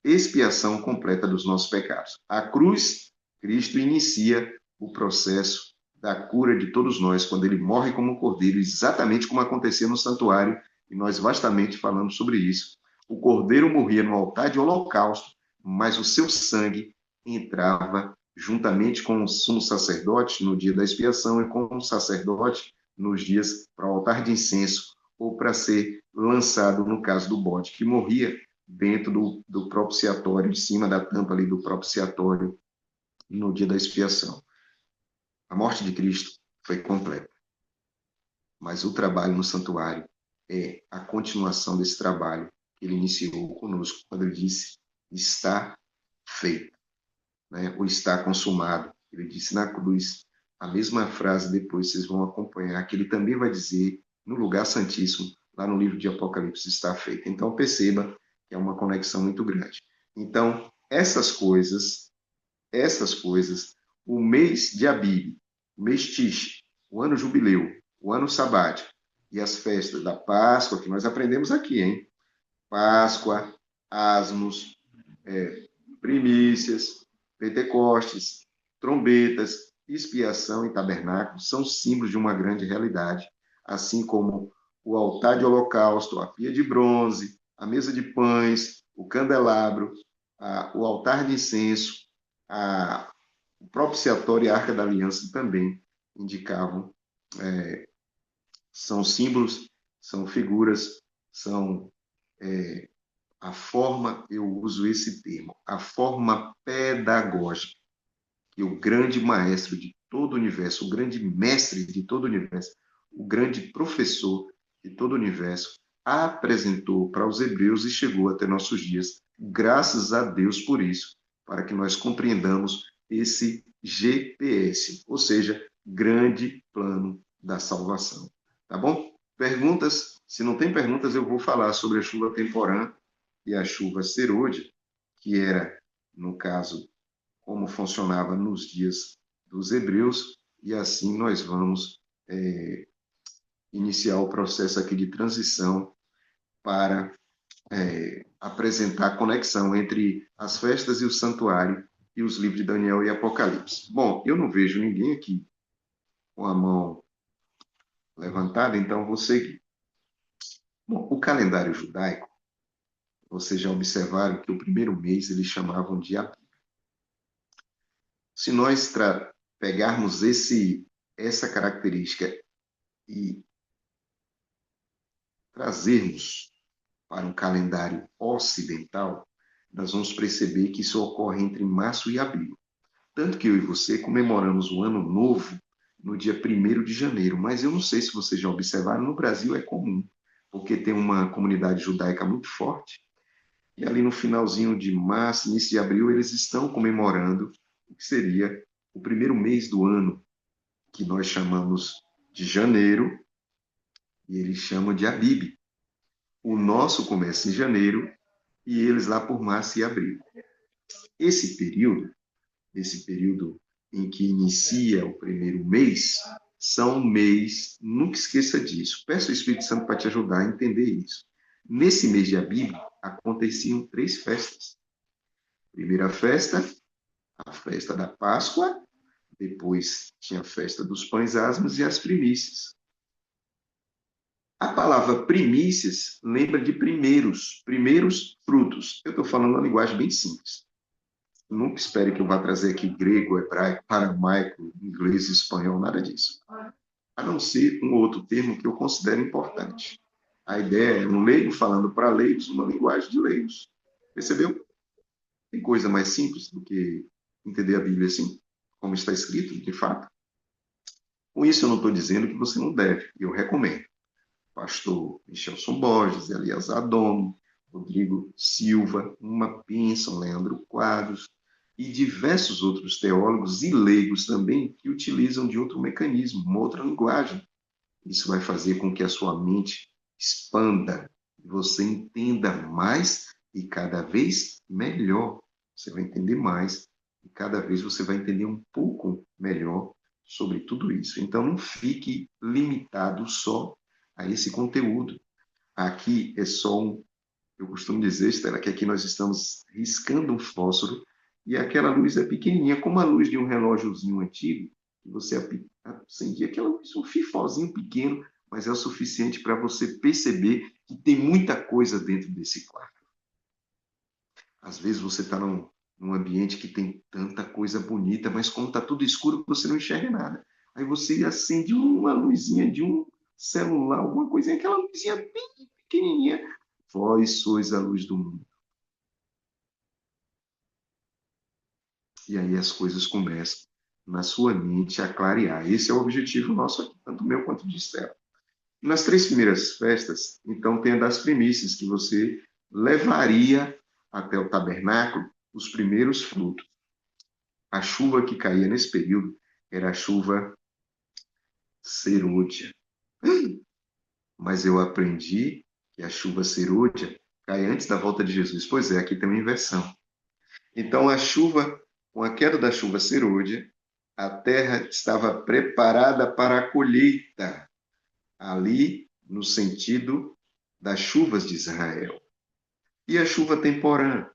expiação completa dos nossos pecados. A cruz, Cristo inicia o processo da cura de todos nós, quando ele morre como um cordeiro, exatamente como acontecia no santuário, e nós vastamente falamos sobre isso. O cordeiro morria no altar de holocausto, mas o seu sangue entrava juntamente com o sumo sacerdote no dia da expiação e com o sacerdote nos dias para o altar de incenso ou para ser lançado, no caso do bode, que morria dentro do propiciatório, em cima da tampa ali do propiciatório, no dia da expiação. A morte de Cristo foi completa, mas o trabalho no santuário é a continuação desse trabalho que ele iniciou conosco, quando ele disse, está feito, né? Ou está consumado. Ele disse na cruz, a mesma frase depois vocês vão acompanhar, que ele também vai dizer no lugar santíssimo, lá no livro de Apocalipse, está feito. Então perceba que é uma conexão muito grande. Então, essas coisas, o mês de Abib, o mês Tish, o ano jubileu, o ano sabático e as festas da Páscoa, que nós aprendemos aqui, hein? Páscoa, asmos, primícias, pentecostes, trombetas, expiação e tabernáculo são símbolos de uma grande realidade, assim como o altar de holocausto, a pia de bronze, a mesa de pães, o candelabro, o altar de incenso, o propiciatório e a arca da aliança também indicavam, são símbolos são figuras, são a forma, eu uso esse termo, a forma pedagógica que o grande maestro de todo o universo, o grande mestre de todo o universo, o grande professor de todo o universo, apresentou para os hebreus e chegou até nossos dias. Graças a Deus por isso, para que nós compreendamos esse GPS, ou seja, grande plano da salvação. Tá bom? Perguntas? Se não tem perguntas, eu vou falar sobre a chuva temporã e a chuva serôdia, que era, no caso, como funcionava nos dias dos hebreus, e assim nós vamos iniciar o processo aqui de transição para apresentar a conexão entre as festas e o santuário e os livros de Daniel e Apocalipse. Bom, eu não vejo ninguém aqui com a mão levantada, então vou seguir. Bom, o calendário judaico, vocês já observaram que o primeiro mês eles chamavam de Abib. Se nós pegarmos essa característica e trazermos para um calendário ocidental, nós vamos perceber que isso ocorre entre março e abril. Tanto que eu e você comemoramos o Ano Novo no dia 1º de janeiro, mas eu não sei se vocês já observaram, no Brasil é comum, porque tem uma comunidade judaica muito forte, e ali no finalzinho de março, início de abril, eles estão comemorando o que seria o primeiro mês do ano, que nós chamamos de janeiro, e eles chamam de Abib. O nosso começa em janeiro e eles lá por março e abril. Esse período em que inicia o primeiro mês, são um mês, nunca esqueça disso. Peço ao Espírito Santo para te ajudar a entender isso. Nesse mês de Abib, aconteciam 3 festas. Primeira festa, a festa da Páscoa, depois tinha a festa dos pães asmos e as primícias. A palavra primícias lembra de primeiros frutos. Eu estou falando uma linguagem bem simples. Nunca espere que eu vá trazer aqui grego, hebraico, aramaico, inglês, espanhol, nada disso. A não ser um outro termo que eu considero importante. A ideia é um leigo falando para leigos uma linguagem de leigos. Percebeu? Tem coisa mais simples do que entender a Bíblia assim, como está escrito, de fato. Com isso, eu não estou dizendo que você não deve, eu recomendo. Pastor Michelson Borges, Elias Adomo, Rodrigo Silva, uma bênção, Leandro Quadros, e diversos outros teólogos e leigos também que utilizam de outro mecanismo, uma outra linguagem. Isso vai fazer com que a sua mente expanda, você entenda mais e cada vez melhor. Você vai entender mais e cada vez você vai entender um pouco melhor sobre tudo isso. Então, não fique limitado só a esse conteúdo. Aqui é só eu costumo dizer, Estela, que aqui nós estamos riscando um fósforo e aquela luz é pequenininha, como a luz de um relógiozinho antigo, que você acendia aquela luz, um fifozinho pequeno, mas é o suficiente para você perceber que tem muita coisa dentro desse quarto. Às vezes você está num ambiente que tem tanta coisa bonita, mas como está tudo escuro, você não enxerga nada. Aí você acende uma luzinha de um celular, alguma coisinha, aquela luzinha bem pequenininha. Vós sois a luz do mundo. E aí as coisas começam na sua mente a clarear. Esse é o objetivo nosso aqui, tanto meu quanto de Estela. Nas 3 primeiras festas, então, tem a das primícias, que você levaria até o tabernáculo os primeiros frutos. A chuva que caía nesse período era a chuva serôdia. Mas eu aprendi que a chuva serôdia cai antes da volta de Jesus. Pois é, aqui tem uma inversão. Então, a chuva, com a queda da chuva serôdia, a terra estava preparada para a colheita, ali no sentido das chuvas de Israel. E a chuva temporã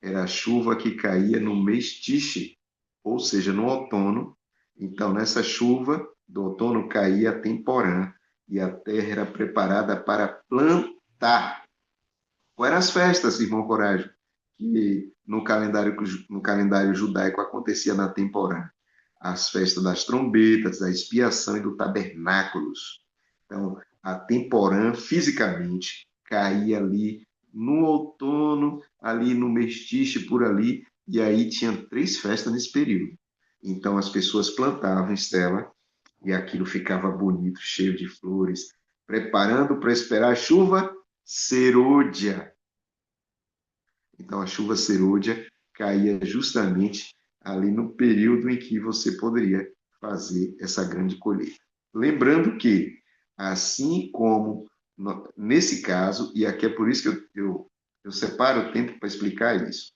era a chuva que caía no mês Tishrei, ou seja, no outono. Então, nessa chuva do outono caía a temporã e a terra era preparada para plantar. Quais eram as festas, irmão Coragem, que no calendário judaico acontecia na temporã? As festas das trombetas, da expiação e do tabernáculos. Então, A temporã, fisicamente, caía ali no outono, ali no mestiço, por ali, e aí tinha 3 festas nesse período. Então as pessoas plantavam, Estela, e aquilo ficava bonito, cheio de flores, preparando para esperar a chuva serôdia. Então a chuva serôdia caía justamente ali no período em que você poderia fazer essa grande colheita. Lembrando que, assim como nesse caso, e aqui é por isso que eu separo o tempo para explicar isso,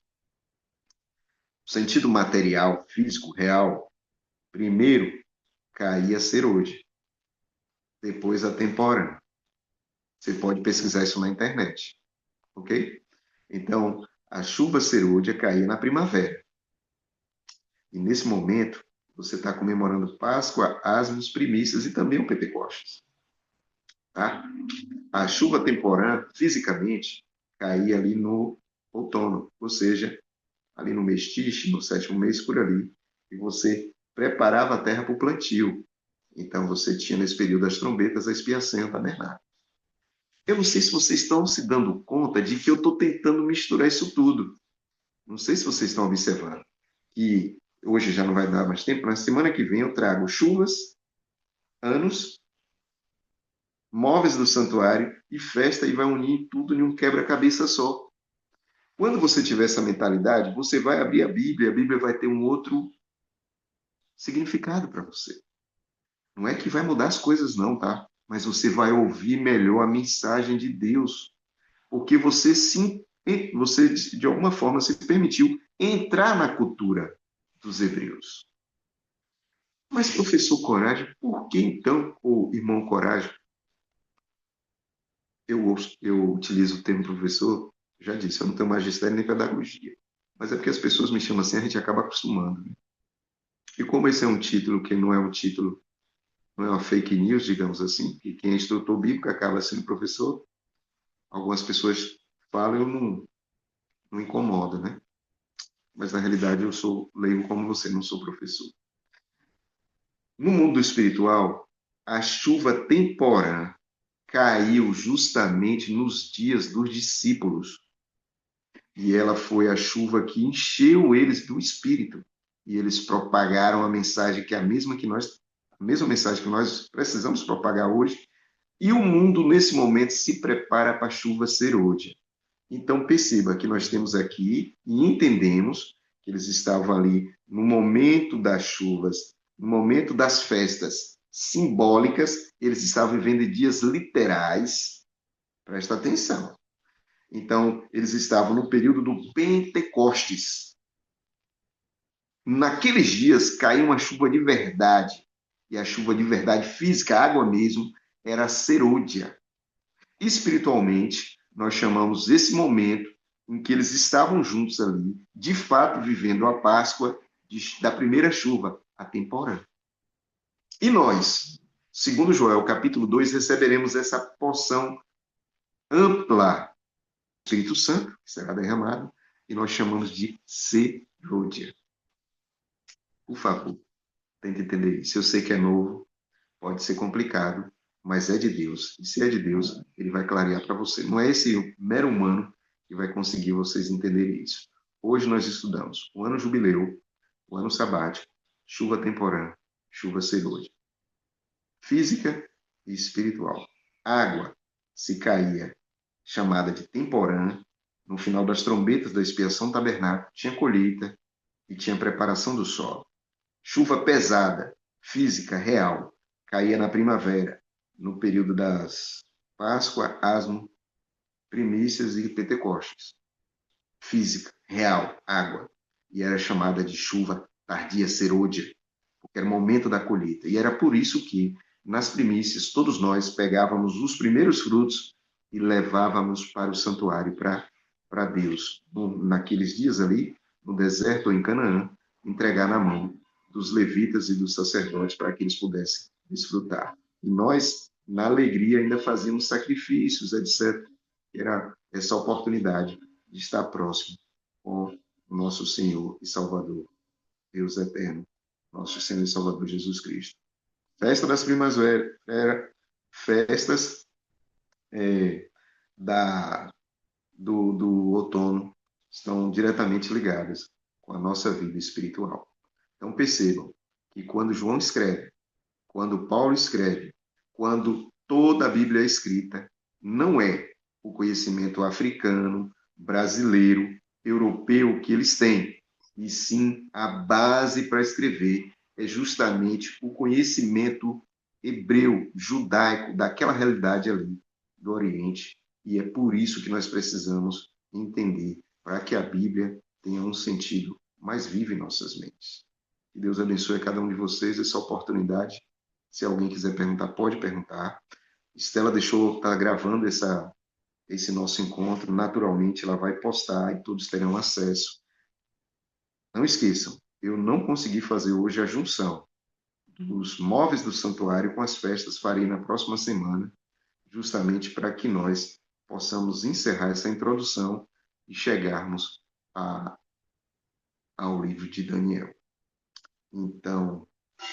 o sentido material, físico, real, primeiro caía a serôdia, depois a temporã. Você pode pesquisar isso na internet, ok? Então, a chuva serôdia caía na primavera. E nesse momento, você está comemorando Páscoa, Asmos, Primícias e também o Pentecostes. Tá? A chuva temporã, fisicamente, caía ali no outono, ou seja, ali no mestiço, no 7º mês, por ali, e você preparava a terra para o plantio. Então, você tinha nesse período das trombetas a expiação e o tabernáculo. Eu não sei se vocês estão se dando conta de que eu estou tentando misturar isso tudo. Não sei se vocês estão observando que hoje já não vai dar mais tempo, na semana que vem eu trago chuvas, anos, móveis do santuário e festa e vai unir tudo em um quebra-cabeça só. Quando você tiver essa mentalidade, você vai abrir a Bíblia vai ter um outro significado para você. Não é que vai mudar as coisas não, tá? Mas você vai ouvir melhor a mensagem de Deus, porque você de alguma forma se permitiu entrar na cultura dos hebreus. Mas, professor Coragem, por que então, ou irmão Coragem, eu utilizo o termo professor, já disse, eu não tenho magistério nem pedagogia, mas é porque as pessoas me chamam assim, a gente acaba acostumando. Né? E como esse é um título que não é um título, não é uma fake news, digamos assim, que quem é instrutor bíblico acaba sendo professor, algumas pessoas falam, eu não incomoda, né? Mas na realidade eu sou leigo como você, não sou professor. No mundo espiritual, a chuva temporã caiu justamente nos dias dos discípulos. E ela foi a chuva que encheu eles do Espírito. E eles propagaram a mensagem que é a mesma mensagem que nós precisamos propagar hoje. E o mundo, nesse momento, se prepara para a chuva serôdia. Então, perceba que nós temos aqui e entendemos que eles estavam ali no momento das chuvas, no momento das festas simbólicas, eles estavam vivendo dias literais. Presta atenção. Então, eles estavam no período do Pentecostes. Naqueles dias caiu uma chuva de verdade. E a chuva de verdade física, a água mesmo, era serôdia. Espiritualmente, nós chamamos esse momento em que eles estavam juntos ali, de fato vivendo a Páscoa da primeira chuva, a temporã. E nós, segundo Joel, capítulo 2, receberemos essa porção ampla do Espírito Santo, que será derramado, e nós chamamos de serôdia. Por favor, tente entender isso. Eu sei que é novo, pode ser complicado, mas é de Deus. E se é de Deus, ele vai clarear para você. Não é esse mero humano que vai conseguir vocês entenderem isso. Hoje nós estudamos o ano jubileu, o ano sabático, chuva temporã, chuva serôdia. Física e espiritual. Água se caía, chamada de temporã, no final das trombetas da expiação tabernáculo, tinha colheita e tinha preparação do solo. Chuva pesada, física, real, caía na primavera, no período das Páscoa, Asmo, Primícias e Pentecostes. Física, real, água. E era chamada de chuva tardia serôdia, porque era o momento da colheita. E era por isso que, nas primícias, todos nós pegávamos os primeiros frutos e levávamos para o santuário, para Deus. Naqueles dias ali, no deserto ou em Canaã, entregar na mão dos levitas e dos sacerdotes para que eles pudessem desfrutar. E nós, na alegria, ainda fazíamos sacrifícios, etc. Era essa oportunidade de estar próximo com o nosso Senhor e Salvador, Deus eterno, nosso Senhor e Salvador Jesus Cristo. Festa das Primaveras, festas da, do outono estão diretamente ligadas com a nossa vida espiritual. Então percebam que quando João escreve, quando Paulo escreve, quando toda a Bíblia é escrita, não é o conhecimento africano, brasileiro, europeu que eles têm, e sim a base para escrever é justamente o conhecimento hebreu, judaico, daquela realidade ali do Oriente, e é por isso que nós precisamos entender, para que a Bíblia tenha um sentido mais vivo em nossas mentes. Que Deus abençoe cada um de vocês essa oportunidade. Se alguém quiser perguntar, pode perguntar. Estela deixou, tá gravando esse nosso encontro. Naturalmente, ela vai postar e todos terão acesso. Não esqueçam, eu não consegui fazer hoje a junção dos móveis do santuário com as festas. Farei na próxima semana, justamente para que nós possamos encerrar essa introdução e chegarmos ao livro de Daniel. Então,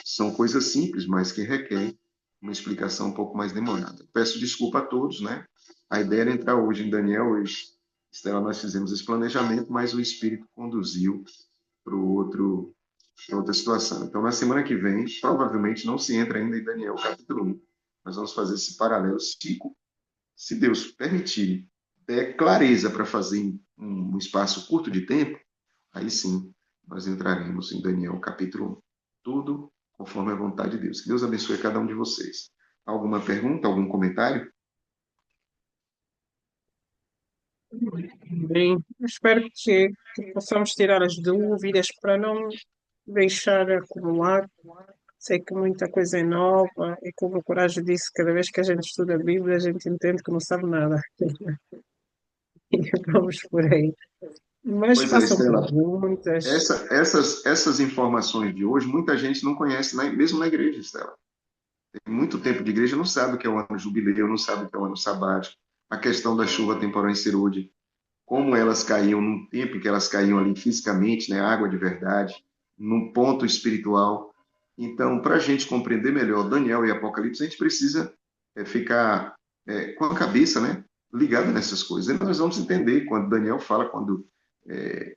são coisas simples, mas que requerem uma explicação um pouco mais demorada. Peço desculpa a todos, né? A ideia era entrar hoje em Daniel, hoje, Estela, nós fizemos esse planejamento, mas o Espírito conduziu para outra situação. Então, na semana que vem, provavelmente não se entra ainda em Daniel capítulo 1. Nós vamos fazer esse paralelo. Se Deus permitir, der clareza para fazer em um espaço curto de tempo, aí sim nós entraremos em Daniel capítulo 1. Tudo conforme a vontade de Deus. Que Deus abençoe cada um de vocês. Alguma pergunta, algum comentário? Bem, espero que possamos tirar as dúvidas para não deixar acumular. Sei que muita coisa é nova e como o Coragem disse, cada vez que a gente estuda a Bíblia, a gente entende que não sabe nada. E vamos por aí. Mas Pois é, façam Estela. perguntas. Essas informações de hoje, muita gente não conhece, mesmo na igreja, Estela. Tem muito tempo de igreja, não sabe o que é o ano jubileu, não sabe o que é o ano sabático. A questão da chuva temporal em Serode, como elas caíam num tempo em que elas caíam ali fisicamente, né, água de verdade, num ponto espiritual. Então, para a gente compreender melhor Daniel e Apocalipse, a gente precisa ficar com a cabeça, né, ligada nessas coisas. E nós vamos entender quando Daniel fala, quando é,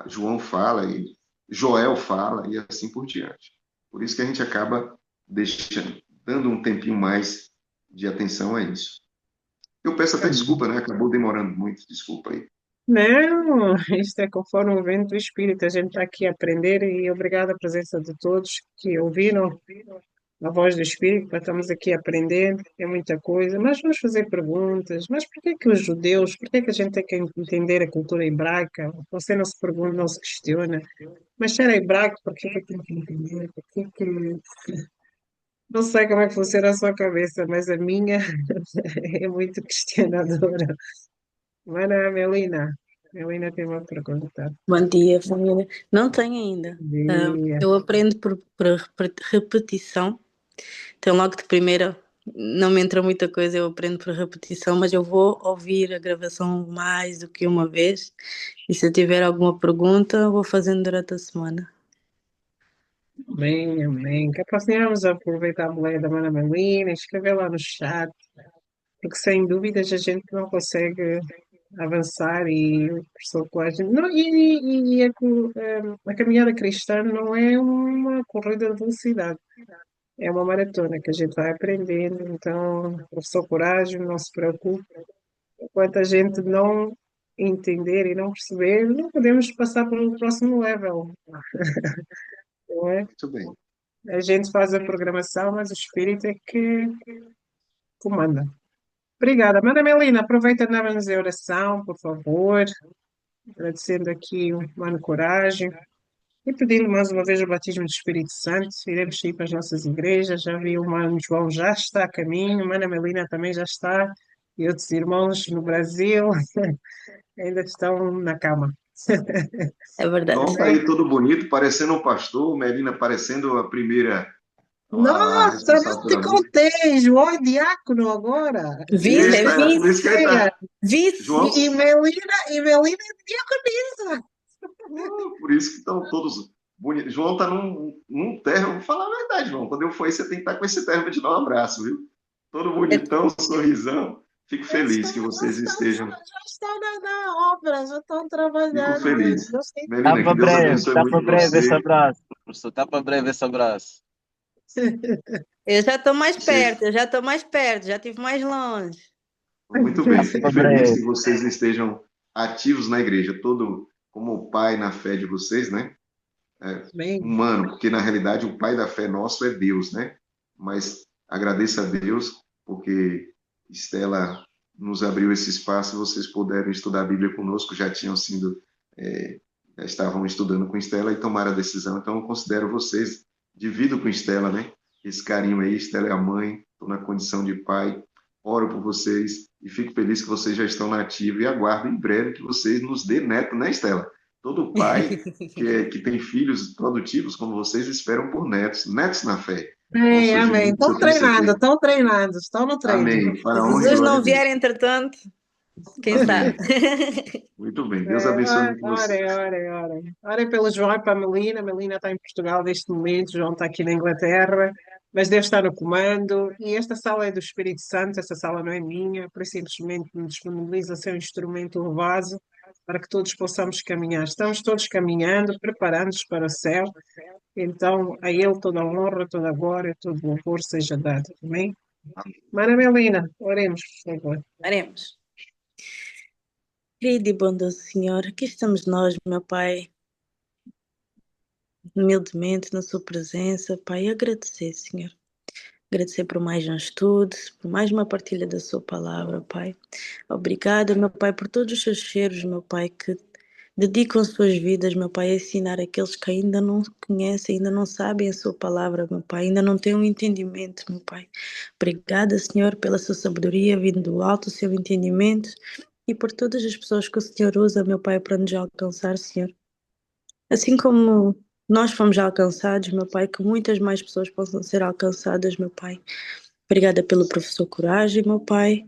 João fala, e Joel fala, e assim por diante. Por isso que a gente acaba dando um tempinho mais de atenção a isso. Eu peço até desculpa, né? Acabou demorando muito, desculpa aí. Não, isto é conforme o vento do Espírito. A gente está aqui a aprender e obrigada à presença de todos que ouviram a voz do Espírito. Estamos aqui a aprender, é muita coisa, mas vamos fazer perguntas. Mas por que que os judeus, por que que a gente tem que entender a cultura hebraica? Você não se pergunta, não se questiona. Mas se era hebraico, por que que eu tenho que entender? Por que que... Não sei como é que funciona a sua cabeça, mas a minha é muito questionadora. Mana Melina, Melina tem uma pergunta. Bom dia, família. Não tenho ainda. Dia. Eu aprendo por repetição. Então, logo de primeira, não me entra muita coisa, eu aprendo por repetição, mas eu vou ouvir a gravação mais do que uma vez. E se eu tiver alguma pergunta, vou fazendo durante a semana. Amém, amém. Capaz tínhamos aproveitar a boleia da Mana Melina, escrever lá no chat, porque sem dúvidas a gente não consegue avançar e o professor Coagem. Não, a caminhada cristã não é uma corrida de velocidade, é uma maratona que a gente vai aprendendo. Então, professor Coragem, não se preocupe, enquanto a gente não entender e não perceber, não podemos passar para o próximo level, não é? Muito bem. A gente faz a programação, mas o espírito é que comanda. Obrigada. Mana Melina, aproveita na a oração, por favor, agradecendo aqui o Mano Coragem e pedindo mais uma vez o batismo do Espírito Santo. Iremos sair para as nossas igrejas. Já vi o Mano João já está a caminho, Mana Melina também já está, e outros irmãos no Brasil ainda estão na cama. É verdade. João tá aí todo bonito, parecendo um pastor, Melina parecendo a primeira, a Nossa, responsável não te pela música. contei, João é diácono agora. Vice, é Eita, é por vice, isso que ele É, tá. vice. João, e Melina é diaconisa. por isso que estão todos bonitos. João tá num terno, vou falar a verdade, João. Quando eu for aí, você tem que estar com esse terno para te dar um abraço, viu? Todo bonitão, sorrisão. Fico Eles feliz estão, que eles vocês estão, estejam. já estão na obra, já estão Fico trabalhando. feliz. Eles têm Melina, que Deus abençoe Tá muito para breve esse você. abraço, professor. Tá para breve esse abraço. Eu já estou mais Vocês, perto, eu já estou mais perto, já estive mais longe. muito Tá bem. para Fico feliz breve. que vocês estejam ativos na igreja, todo como pai na fé de vocês, né? Bem, Humano, porque na realidade o pai da fé nosso é Deus, né? Mas agradeço a Deus porque Estela nos abriu esse espaço e vocês puderam estudar a Bíblia conosco, já tinham sido, já estavam estudando com Estela e tomaram a decisão. Então eu considero vocês, divido com Estela, né? Esse carinho aí, Estela é a mãe, estou na condição de pai, oro por vocês e fico feliz que vocês já estão na ativa e aguardo em breve que vocês nos dê neto, né, Estela? Todo pai que tem filhos produtivos como vocês esperam por netos, netos na fé. Vão amém, surgir amém. muitos, eu tenho certeza. Estão treinando, estão no treino. Amém. Para Se a honra e Jesus glória não de Deus. vier, entretanto, quem sabe? Amém. Muito bem. Deus abençoe muito Orem, vocês. orem, orem. Orem pelo João e para a Melina. A Melina está em Portugal neste momento, João está aqui na Inglaterra, mas Deus está no comando. E esta sala é do Espírito Santo, esta sala não é minha, por isso simplesmente me disponibiliza a ser um instrumento, um vaso, para que todos possamos caminhar. Estamos todos caminhando, preparando-nos para o céu. Então, a Ele toda a honra, toda a glória, todo o louvor seja dado. Amém? Mana Melina, oremos, por favor. Faremos. Querido e bondoso Senhor, aqui estamos nós, meu Pai, humildemente na Sua presença, Pai, agradecer, Senhor. Agradecer por mais um estudo, por mais uma partilha da Sua palavra, Pai. Obrigada, meu Pai, por todos os seus cheiros, meu Pai, que dedicam suas vidas, meu Pai, a ensinar aqueles que ainda não conhecem, ainda não sabem a Sua palavra, meu Pai, ainda não têm um entendimento, meu Pai. Obrigada, Senhor, pela Sua sabedoria vindo do alto, o seu entendimento e por todas as pessoas que o Senhor usa, meu Pai, para nos alcançar, Senhor. Assim como nós fomos alcançados, meu Pai, que muitas mais pessoas possam ser alcançadas, meu Pai. Obrigada pelo professor Coragem, meu Pai.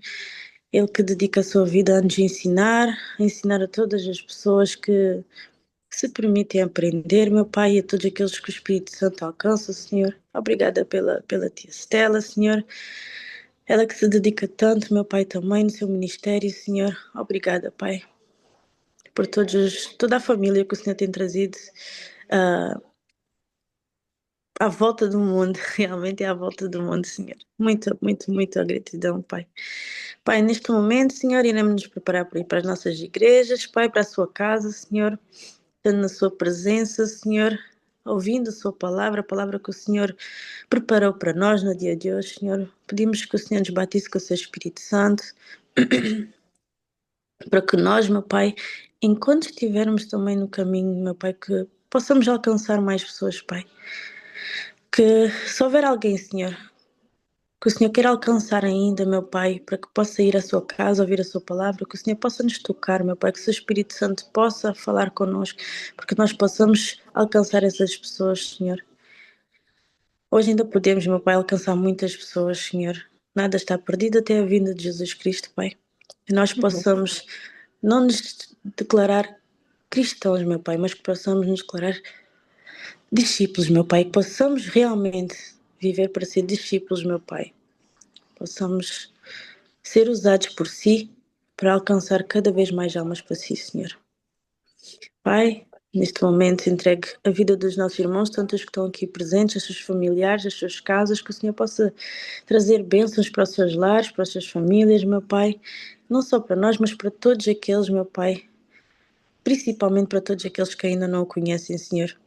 Ele que dedica a sua vida a nos ensinar, a ensinar a todas as pessoas que se permitem aprender, meu Pai, e a todos aqueles que o Espírito Santo alcança, Senhor. Obrigada pela tia Stella, Senhor. Ela que se dedica tanto, meu Pai, também no seu ministério, Senhor. Obrigada, Pai, por toda a família que o Senhor tem trazido à volta do mundo, realmente é à volta do mundo, Senhor. Muito, muito, muita gratidão, Pai. Pai, neste momento, Senhor, iremos nos preparar para ir para as nossas igrejas, Pai, para a sua casa, Senhor, estando na sua presença, Senhor, ouvindo a sua palavra, a palavra que o Senhor preparou para nós no dia de hoje, Senhor. Pedimos que o Senhor nos batize com o seu Espírito Santo, para que nós, meu Pai, enquanto estivermos também no caminho, meu Pai, que possamos alcançar mais pessoas, Pai. Que se houver alguém, Senhor, que o Senhor queira alcançar ainda, meu Pai, para que possa ir à sua casa, ouvir a sua palavra, que o Senhor possa nos tocar, meu Pai, que o seu Espírito Santo possa falar connosco, porque nós possamos alcançar essas pessoas, Senhor. Hoje ainda podemos, meu Pai, alcançar muitas pessoas, Senhor. Nada está perdido até a vinda de Jesus Cristo, Pai. Que nós possamos não nos declarar cristãos, meu Pai, mas que possamos nos declarar discípulos, meu Pai, que possamos realmente viver para ser discípulos, meu Pai. Possamos ser usados por si para alcançar cada vez mais almas para si, Senhor. Pai, neste momento entregue a vida dos nossos irmãos, tanto os que estão aqui presentes, os seus familiares, as suas casas, que o Senhor possa trazer bênçãos para os seus lares, para as suas famílias, meu Pai, não só para nós, mas para todos aqueles, meu Pai, principalmente para todos aqueles que ainda não o conhecem, Senhor.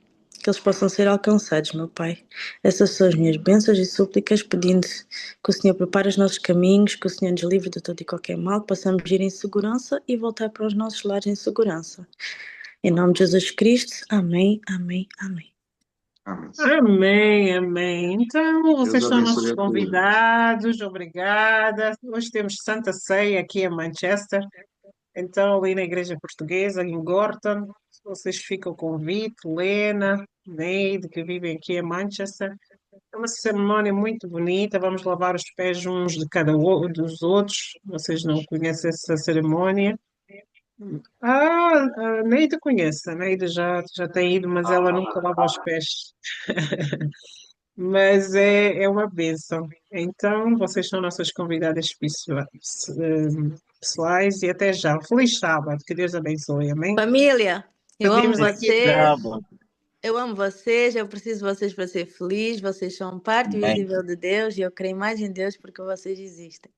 Que eles possam ser alcançados, meu Pai. Essas são as minhas bênçãos e súplicas, pedindo que o Senhor prepare os nossos caminhos, que o Senhor nos livre de todo e qualquer mal, que possamos ir em segurança e voltar para os nossos lares em segurança. Em nome de Jesus Cristo, amém, amém, amém. Amém. Amém, amém. Então, vocês Deus são nossos abençoe a todos. convidados, obrigada. Hoje temos Santa Ceia aqui em Manchester, então ali na Igreja Portuguesa, em Gorton. Vocês ficam o convite, Lena, Neide, que vivem aqui em Manchester. É uma cerimónia muito bonita, vamos lavar os pés uns de cada dos outros. Vocês não conhecem essa cerimónia? A Neide conhece, a Neide já tem ido, mas ela nunca lava os pés. mas é uma bênção. Então, vocês são nossas convidadas pessoais e até já. Feliz sábado, que Deus abençoe, amém? Família, eu amo Pedimos aqui até. vocês. Eu amo vocês, eu preciso de vocês para ser feliz. Vocês são parte Amém. visível de Deus e eu creio mais em Deus porque vocês existem.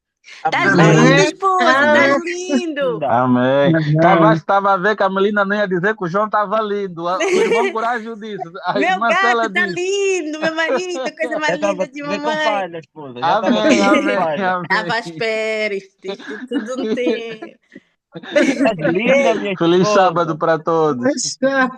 Amém. Estás lindo, Amém. esposo, estás lindo. Amém. Amém. Estava a ver que a Melina nem ia dizer que o João estava lindo. O irmão Coragem disse. A Meu irmã gato Célia está disse. lindo, meu marido, coisa mais Já estava linda a de ver com mamãe. falha, esposa. Já estava a Amém, ver com amém, falha. Estava à amém. espera, isto tudo um tempo. Estás linda, minha Feliz esposa. sábado para todos. Mas está.